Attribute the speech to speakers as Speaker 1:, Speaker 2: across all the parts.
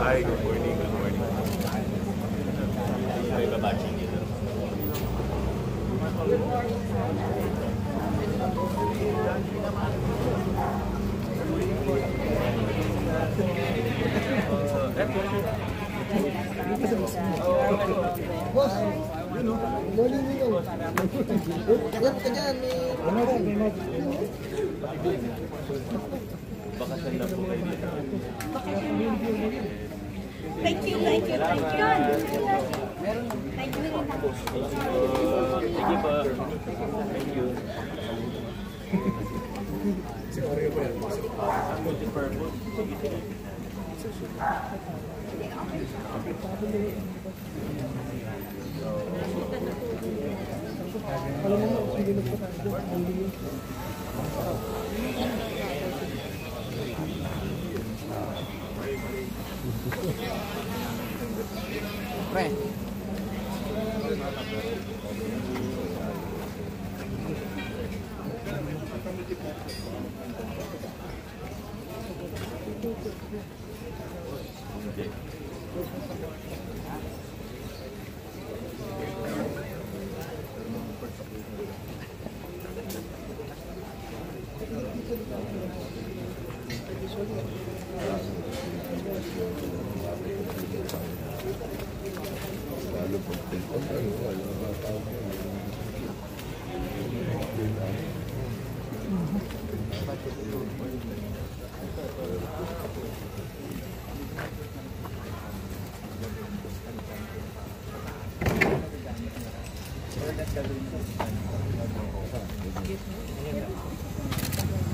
Speaker 1: Hi, good morning, good morning.
Speaker 2: May babatching dito.
Speaker 3: Boss, morning nyo. Tagat ka dyan,
Speaker 2: Bakasal na po kayo dito.
Speaker 4: Thank you, thank you, thank you. Thank you.
Speaker 2: Sige po. Thank you.
Speaker 3: Pre.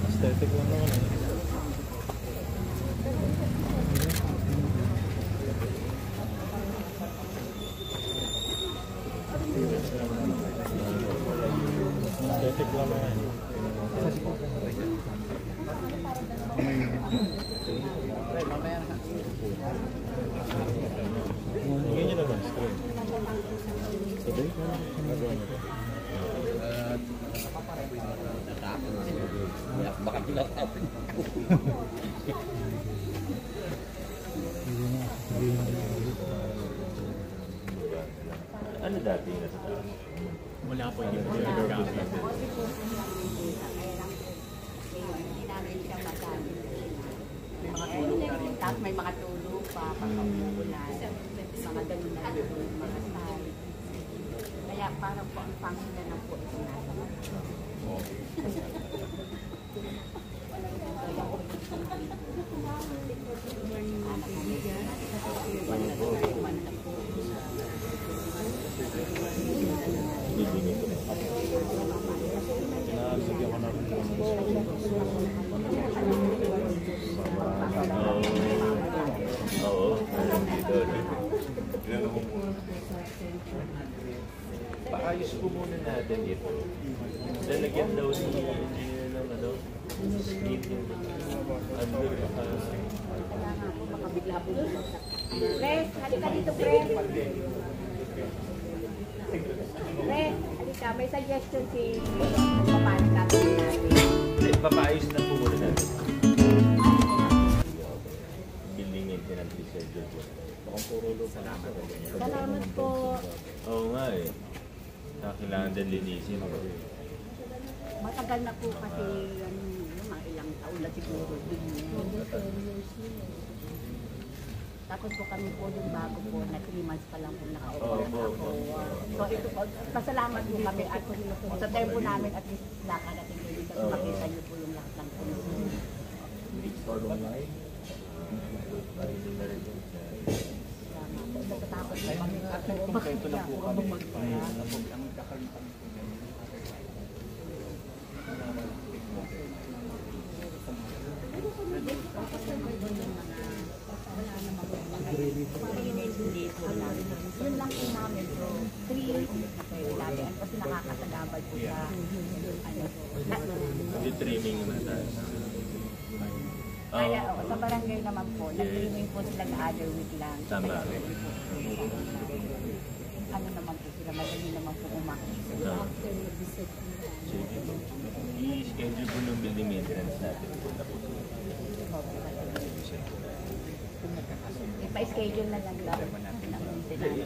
Speaker 2: Aesthetic lang naman. Aesthetic lang naman. Ganyan naman, straight. Sabay ka na. Nagawa mo ba?
Speaker 3: Baka pinatapin.
Speaker 2: Ano dati na sa taas?
Speaker 5: Wala po, hindi po siya nag-gamit.
Speaker 4: Hindi namin siya magamit. May mga tulog na rin. Tapos may mga tulog pa, pagkakulan, mga ganun na rin, mga style. Kaya parang po ang function na po ito nasa.
Speaker 2: Nabigyan ko na rin po. Oo. Dito. Paayos po muna natin ito. Lalagyan daw ni skin yung under
Speaker 4: Baka bigla po bumagsak. Pres, halika dito, Pres. Pres, halika. May suggestion si paano gagawin natin.
Speaker 2: Papaayos na po muna natin. Building maintenance reschedule po. Bakang puro lupa na.
Speaker 4: Salamat po.
Speaker 2: Oo nga eh. Kailangan din linisin.
Speaker 4: Matagal na po kasi mga ilang taon na siguro din. Tapos po kami po yung bago po na 3 months pa lang po naka-operate ako. So ito po, pasalamat po kami at sa tempo namin at least nakarating din kasi makita niyo po yung lahat ng po. Natatakot po kami at bakit na po kami yun lang po namin bro. 3 lagi kasi nakakasagabal po sa
Speaker 2: Hindi trimming naman tayo.
Speaker 4: kaya sa barangay naman po, nag-trimming po sila the other week lang.
Speaker 2: Tama.
Speaker 4: Ano naman po sila, madali naman po umakit.
Speaker 2: Sige. I-schedule po ng building maintenance natin. Punta po.
Speaker 4: pa-schedule na lang daw.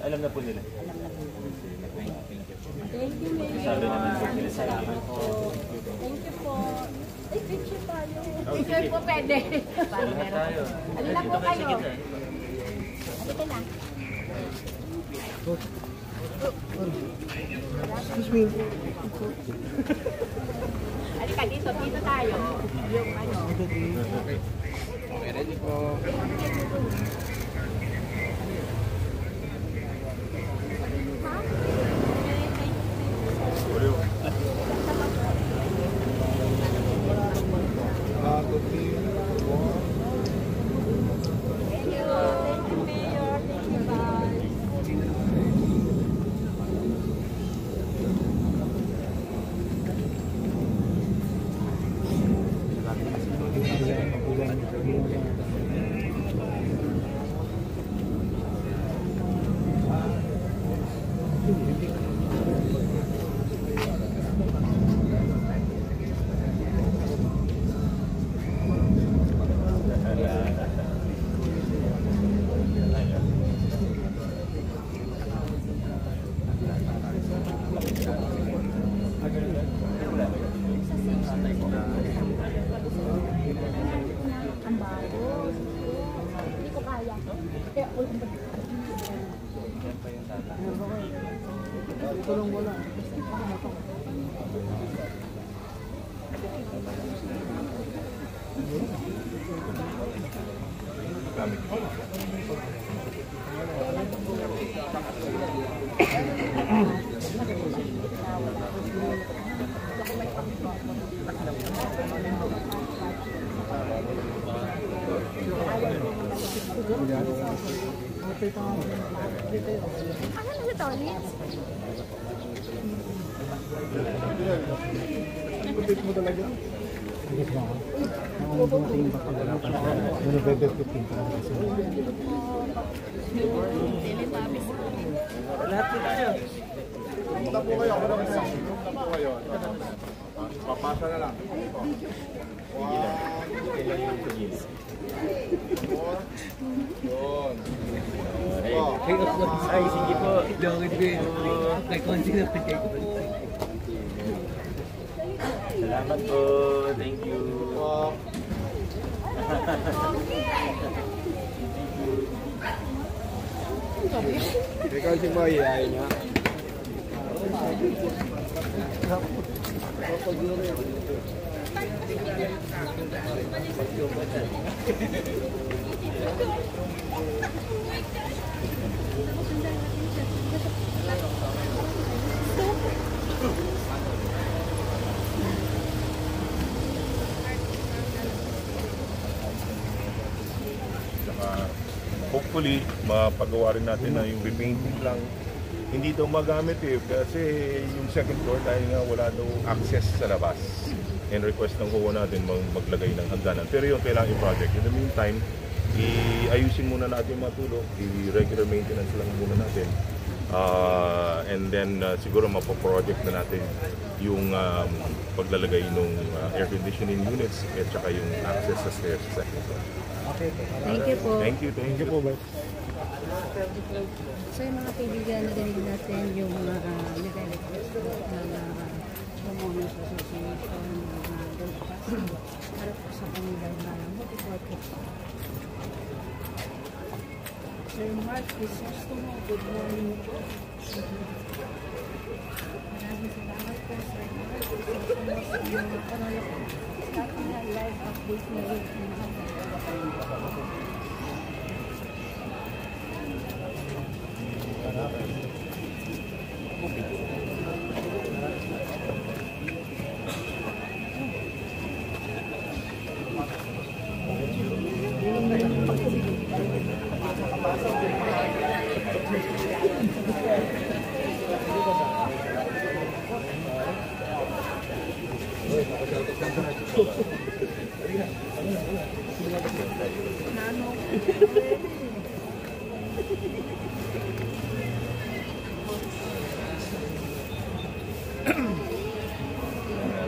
Speaker 2: Alam na po nila.
Speaker 4: Alam na po.
Speaker 1: Thank you, Mayor.
Speaker 2: Sabi naman po nila salamat po.
Speaker 1: Thank you po. Ay, picture tayo.
Speaker 4: Picture po pwede. Paano meron? Ano na po kayo? Halika na.
Speaker 3: Excuse me.
Speaker 4: Halika dito, dito tayo. Yung ano.
Speaker 3: Okay, ready po.
Speaker 1: Ang bago. Hindi ko kaya. Kaya,
Speaker 3: Tulong mo lang.
Speaker 1: ano na ito, Liz?
Speaker 3: Kupit mo talaga. Yes, ma'am. Ang dumating ba pag wala para November 15 para kasi.
Speaker 2: Lahat po tayo.
Speaker 3: Punta po kayo. Punta po kayo. Papasa na lang.
Speaker 2: Ay, sige po. Salamat po. Thank you.
Speaker 3: Ikaw si Boy, ayaw niya.
Speaker 6: Hopefully, mapagawa rin natin na yung repainting lang. Hindi daw magamit kasi yung second floor dahil nga wala daw access sa labas. And request ng kuha natin maglagay ng hagdanan. Pero yung kailangan yung project. In the meantime, iayusin muna natin yung matulog. I-regular maintenance lang muna natin. And then siguro mapaproject na natin yung paglalagay ng air conditioning units at saka yung access sa stairs sa second floor.
Speaker 1: Thank you po.
Speaker 6: Thank you po. Bye.
Speaker 1: So yung mga kaibigan na ganito natin, yung mga nag-request ng homeowners association, mga para po sa kanila na multi-purpose. Sir Mark Crisostomo, good morning po. Maraming salamat po, Sir Mark Crisostomo, sa mga panalo po. Starting na live update na rin ng mga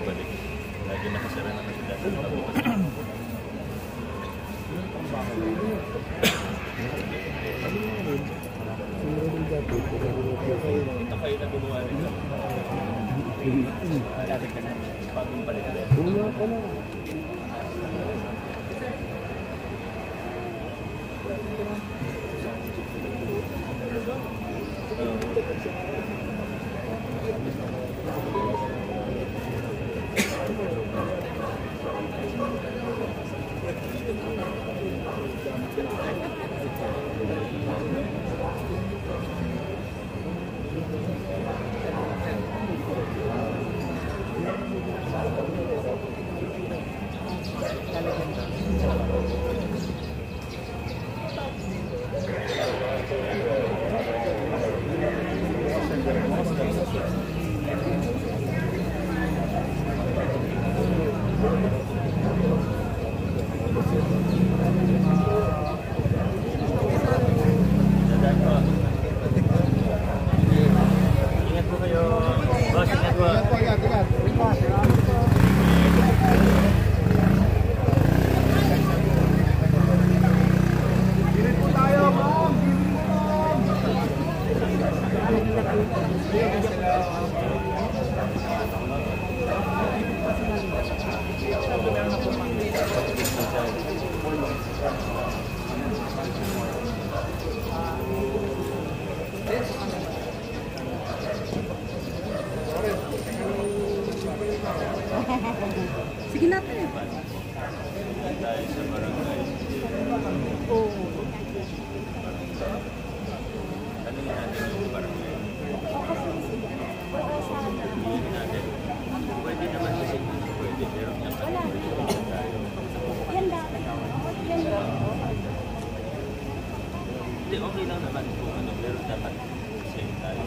Speaker 2: Balik. Lagi nakasara naman sa dati.
Speaker 5: Malapit ka na. Bagong balik.
Speaker 3: Una ko na.
Speaker 5: Ingat po kayo. Boss, ingat po.
Speaker 1: Sige natin. Oo.
Speaker 5: Pwede naman kasi pwede, pero
Speaker 4: Yan dati. Yan
Speaker 5: hindi, okay lang naman po, pero dapat same tayo.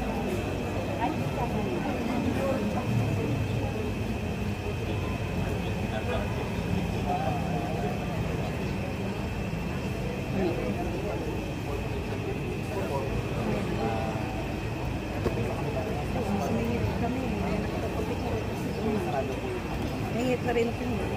Speaker 1: Nangit na rin ito.